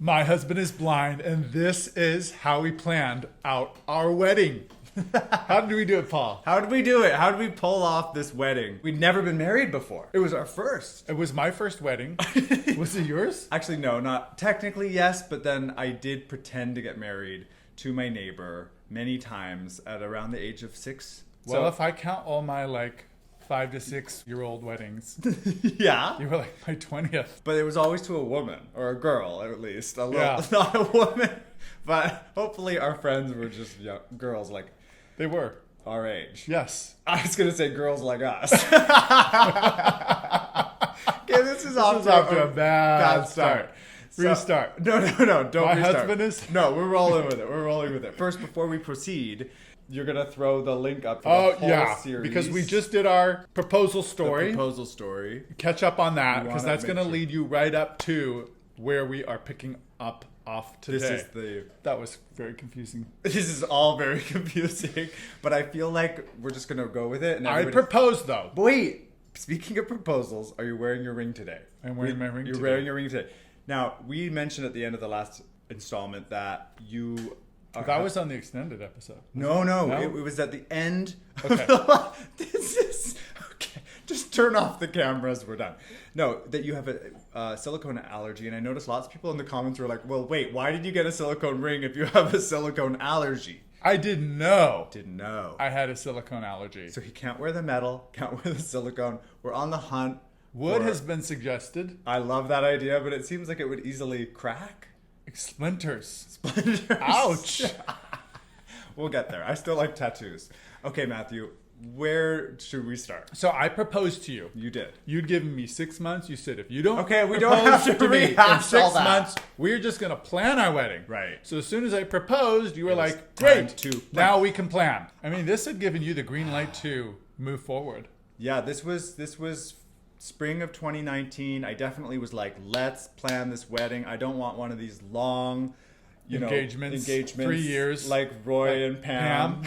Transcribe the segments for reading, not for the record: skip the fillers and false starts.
My husband is blind, and this is how we planned out our wedding. How did we do it, Paul? How did we do it? How did we pull off this wedding? We'd never been married before. It was our first. It was my first wedding. Was it yours? Actually, no, not technically, yes, but then I did pretend to get married to my neighbor many times at around the age of 6. Well, if I count all my 5 to 6 year old weddings, yeah, you were my 20th. But it was always to a woman or a girl, at least. Not a woman. But hopefully our friends were just girls They were our age. Yes. I was gonna say girls like us. Okay, this is off to a bad start. Restart. No, don't My restart. husband is... No, we're rolling with it. First, before we proceed, you're going to throw the link up for the whole series. Because we just did our proposal story. Catch up on that, because that's going to lead you right up to where we are picking up off today. That was very confusing. This is all very confusing, but I feel like we're just going to go with it. And I proposed, though. But wait, speaking of proposals, are you wearing your ring today? I'm wearing my ring today. You're wearing your ring today. Now, we mentioned at the end of the last installment that you... That was on the extended episode. No. It was at the end. Okay. This is... Okay. Just turn off the cameras. We're done. No, that you have a silicone allergy. And I noticed lots of people in the comments were like, well, wait, why did you get a silicone ring if you have a silicone allergy? I didn't know. I had a silicone allergy. So he can't wear the metal, can't wear the silicone. We're on the hunt. Wood has been suggested. I love that idea, but it seems like it would easily crack. Splinters. Ouch. We'll get there. I still like tattoos. Okay, Matthew, where should we start? So I proposed to you. You did. You'd given me 6 months. You said, if you don't we don't have to rehash in all 6 that. months, we're just going to plan our wedding. Right. So as soon as I proposed, you were like, great, now we can plan. I mean, this had given you the green light to move forward. Yeah, this was spring of 2019. I definitely was like, let's plan this wedding. I don't want one of these long, engagements, 3 years, like Roy and Pam.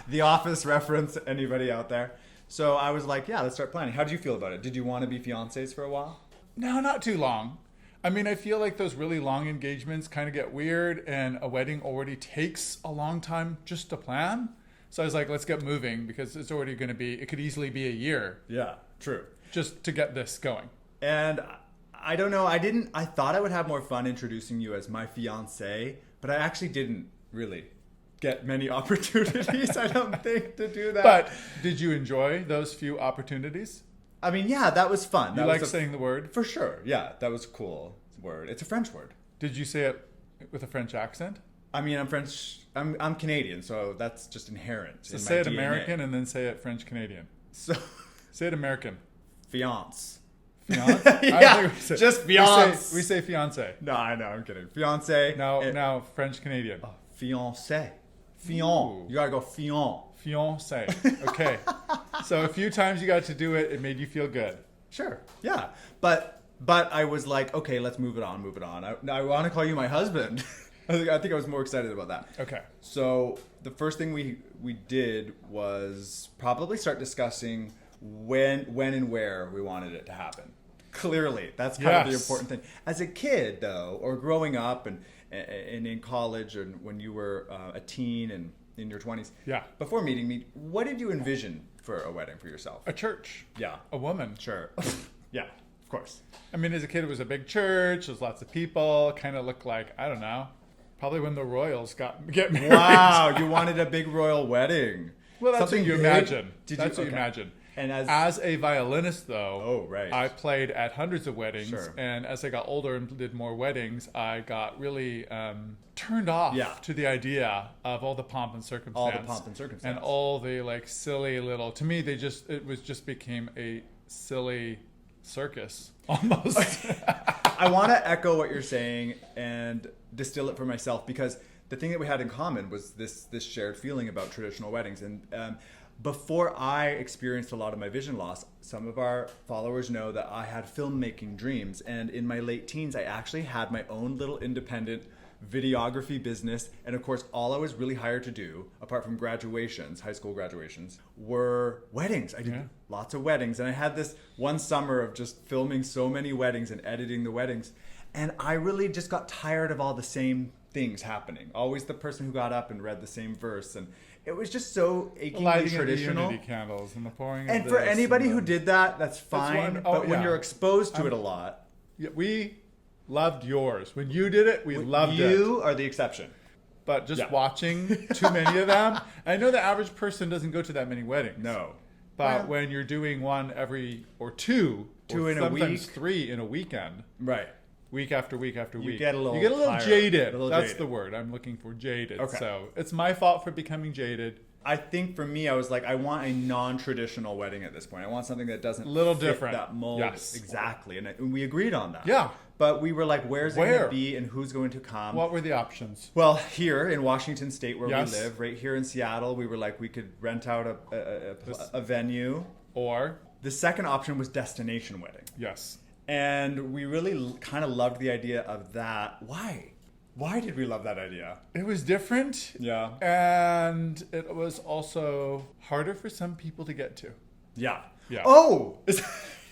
The Office reference, anybody out there? So I was like, yeah, let's start planning. How did you feel about it? Did you want to be fiancés for a while? No, not too long. I mean, I feel like those really long engagements kind of get weird, and a wedding already takes a long time just to plan. So I was like, let's get moving, because it's already going to be, it could easily be a year. Yeah, true. Just to get this going. And I don't know, I thought I would have more fun introducing you as my fiancé, but I actually didn't really get many opportunities, I don't think, to do that. But did you enjoy those few opportunities? I mean, yeah, that was fun. You like saying the word? For sure, yeah, that was a cool word. It's a French word. Did you say it with a French accent? I mean, I'm French. I'm Canadian, so that's just inherent. So say it DNA. American and then say it French Canadian. So say it American. Fiance. Fiance? Yeah, just fiance. We say fiance. No, I know. I'm kidding. Fiance. Now French Canadian. Oh, fiancé. Fion. You gotta go fion. Fiance. Okay. So a few times you got to do it. It made you feel good. Sure. Yeah. But I was like, okay, let's move it on. I want to call you my husband. I think I was more excited about that. Okay. So the first thing we did was probably start discussing when and where we wanted it to happen. Clearly, that's kind of the important thing. As a kid, though, or growing up and in college, and when you were a teen and in your 20s, before meeting me, what did you envision for a wedding for yourself? A church. Yeah. A woman. Sure. Yeah, of course. I mean, as a kid, it was a big church. There was lots of people. Kind of looked like, I don't know, probably when the royals get married. Wow, you wanted a big royal wedding. Well, that's what you imagine. That's what you imagine. And as a violinist, though, right. I played at hundreds of weddings. Sure. And as I got older and did more weddings, I got really turned off to the idea of all the pomp and circumstance. And all the silly little. To me, it just became a silly circus almost. I want to echo what you're saying and distill it for myself, because the thing that we had in common was this shared feeling about traditional weddings. And before I experienced a lot of my vision loss, some of our followers know that I had filmmaking dreams. And in my late teens, I actually had my own little independent videography business. And of course, all I was really hired to do, apart from graduations, high school graduations, were weddings. I did lots of weddings. And I had this one summer of just filming so many weddings and editing the weddings. And I really just got tired of all the same things happening. Always the person who got up and read the same verse. And it was just so achingly traditional. The unity candles and the pouring and for anybody who did that, that's fine. But when you're exposed to it a lot. Yeah, we loved yours. When you did it, we loved it. You are the exception. But just watching too many of them. I know the average person doesn't go to that many weddings. No. But when you're doing one every, or two or in sometimes a week. 3 in a weekend. Right. Week after week after week. You get a little tired, jaded. That's the word. I'm looking for jaded. Okay. So it's my fault for becoming jaded. I think for me, I was like, I want a non-traditional wedding at this point. I want something that doesn't little fit different. That mold. Yes. Exactly. And we agreed on that. Yeah. But we were like, where's it going to be and who's going to come? What were the options? Well, here in Washington State where we live, right here in Seattle, we were like, we could rent out a venue. Or? The second option was destination wedding. Yes. And we really kind of loved the idea of that. Why? Why did we love that idea? It was different. Yeah. And it was also harder for some people to get to. Yeah. Yeah. Oh!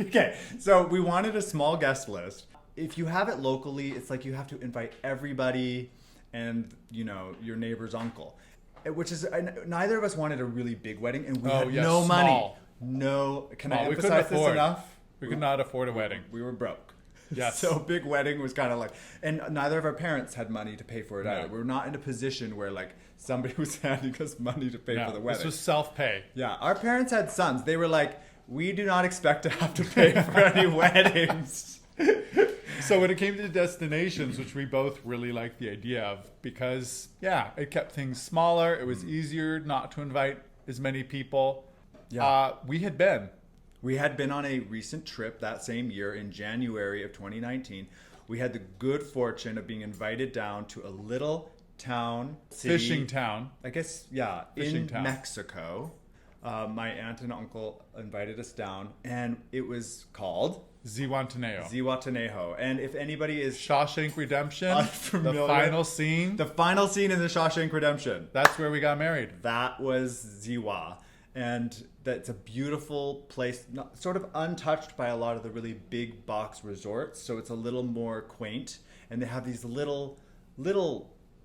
Okay. So we wanted a small guest list. If you have it locally, it's like you have to invite everybody and, you know, your neighbor's uncle. Which is, neither of us wanted a really big wedding, and we had no money. No. Can I emphasize this enough? We could not afford a wedding. We were broke. Yes. So big wedding was kind of like, and neither of our parents had money to pay for it either. We were not in a position where like somebody was handing us money to pay for the wedding. This was self-pay. Yeah. Our parents had sons. They were like, we do not expect to have to pay for any weddings. So when it came to destinations, which we both really liked the idea of, because it kept things smaller. It was easier not to invite as many people. Yeah. We had been on a recent trip that same year in January of 2019. We had the good fortune of being invited down to a little town, city, fishing town. I guess, in Mexico. My aunt and uncle invited us down, and it was called Zihuatanejo. And if anybody is Shawshank Redemption, unfamiliar, the final scene in the Shawshank Redemption. That's where we got married. That was Ziwa. And that's a beautiful place, sort of untouched by a lot of the really big box resorts. So it's a little more quaint. And they have these little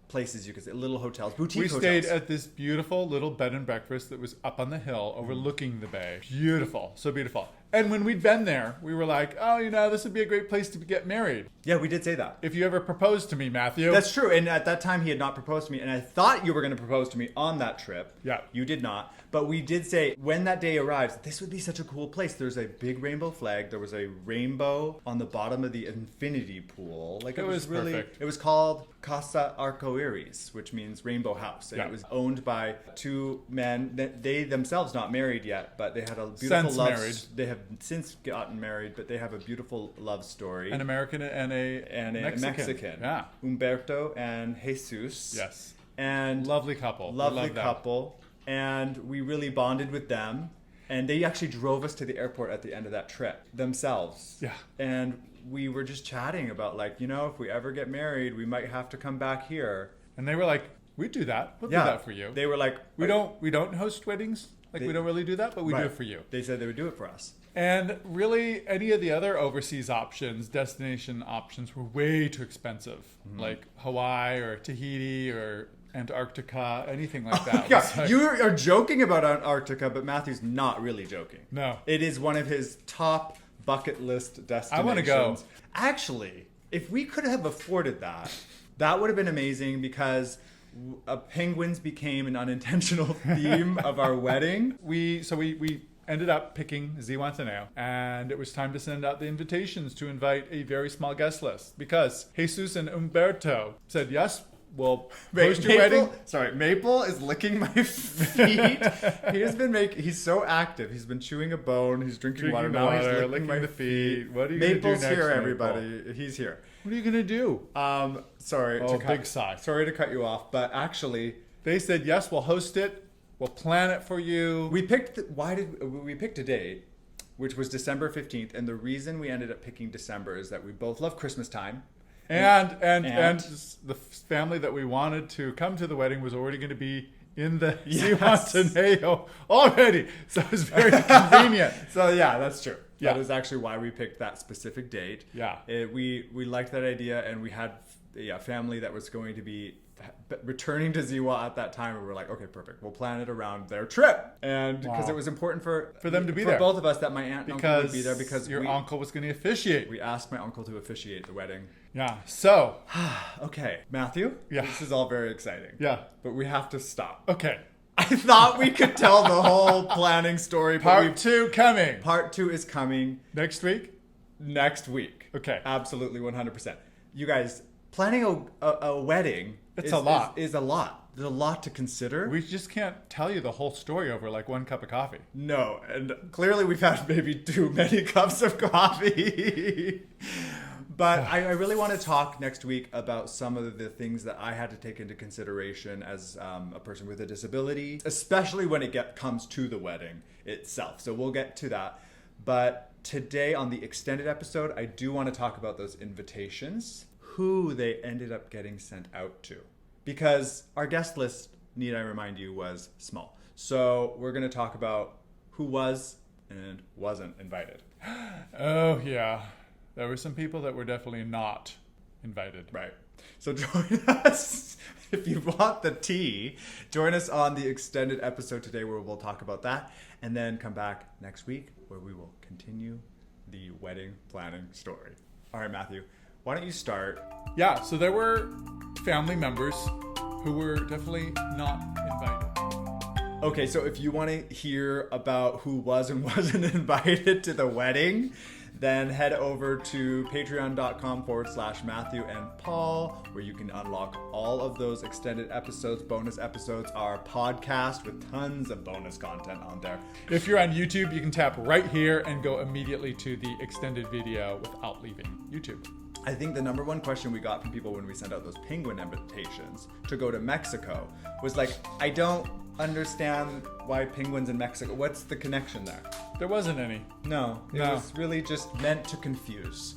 places, you could say, little hotels, boutique hotels. We stayed at this beautiful little bed and breakfast that was up on the hill overlooking the bay. Beautiful. So beautiful. And when we'd been there, we were like, oh, you know, this would be a great place to get married. Yeah, we did say that. If you ever proposed to me, Matthew. That's true. And at that time, he had not proposed to me. And I thought you were going to propose to me on that trip. Yeah. You did not. But we did say, when that day arrives, this would be such a cool place. There's a big rainbow flag. There was a rainbow on the bottom of the infinity pool. Like it was really perfect. It was called Casa Arcoiris, which means rainbow house. And it was owned by two men. They themselves not married yet, but they had a beautiful love. They have since gotten married, but they have a beautiful love story. An American and a Mexican. Yeah. Humberto and Jesus. Yes. And lovely couple. And we really bonded with them. And they actually drove us to the airport at the end of that trip themselves. Yeah. And we were just chatting about, like, you know, if we ever get married, we might have to come back here. And they were like, we'd do that. We'll do that for you. They were like, we don't host weddings. We don't really do that, but we do it for you. They said they would do it for us. And really, any of the other overseas options, destination options, were way too expensive. Mm-hmm. Like Hawaii or Tahiti or Antarctica, anything like that. Like, you are joking about Antarctica, but Matthew's not really joking. No. It is one of his top bucket list destinations. I want to go. Actually, if we could have afforded that, that would have been amazing because penguins became an unintentional theme of our wedding. We ended up picking Zihuatanejo, and it was time to send out the invitations to invite a very small guest list because Jesus and Humberto said, yes, we'll host your wedding. Sorry, Maple is licking my feet. He's so active. He's been chewing a bone. He's drinking water. Now he's licking my feet. What are you going to do next, Maple's here, Maple? everybody. He's here. What are you going to do? Sorry. Big sigh. Sorry to cut you off, but actually, they said, yes, we'll host it. We'll plan it for you. We picked a date, which was December 15th, and the reason we ended up picking December is that we both love Christmas time. And the family that we wanted to come to the wedding was already going to be in the Zihuatanejo already. So it was very convenient. So yeah, that's true. That is actually why we picked that specific date. Yeah. We liked that idea, and we had family that was going to be returning to Ziwa at that time, and we were like, okay, perfect. We'll plan it around their trip, and because it was important for them to be there, for both of us, that my aunt and uncle would be there because your uncle was going to officiate. We asked my uncle to officiate the wedding. Yeah. So, okay, Matthew. Yeah. This is all very exciting. Yeah. But we have to stop. Okay. I thought we could tell the whole planning story. Part 2 coming. Part 2 is coming next week. Next week. Okay. Absolutely, 100%. You guys, planning a wedding. It's a lot. Is a lot. There's a lot to consider. We just can't tell you the whole story over like one cup of coffee. No, and clearly we've had maybe too many cups of coffee. But I really want to talk next week about some of the things that I had to take into consideration as a person with a disability, especially when it comes to the wedding itself. So we'll get to that. But today on the extended episode, I do want to talk about those invitations, who they ended up getting sent out to. Because our guest list, need I remind you, was small. So we're going to talk about who was and wasn't invited. Oh, yeah. There were some people that were definitely not invited. Right. So join us, if you want the tea, join us on the extended episode today where we'll talk about that. And then come back next week where we will continue the wedding planning story. All right, Matthew, why don't you start? Yeah, so there were family members who were definitely not invited. Okay, so if you want to hear about who was and wasn't invited to the wedding, then head over to patreon.com/Matthew and Paul, where you can unlock all of those extended episodes, bonus episodes, our podcast with tons of bonus content on there. If you're on YouTube, you can tap right here and go immediately to the extended video without leaving YouTube. I think the number one question we got from people when we sent out those penguin invitations to go to Mexico was like, I don't understand why penguins in Mexico. What's the connection there? There wasn't any. No, it was really just meant to confuse.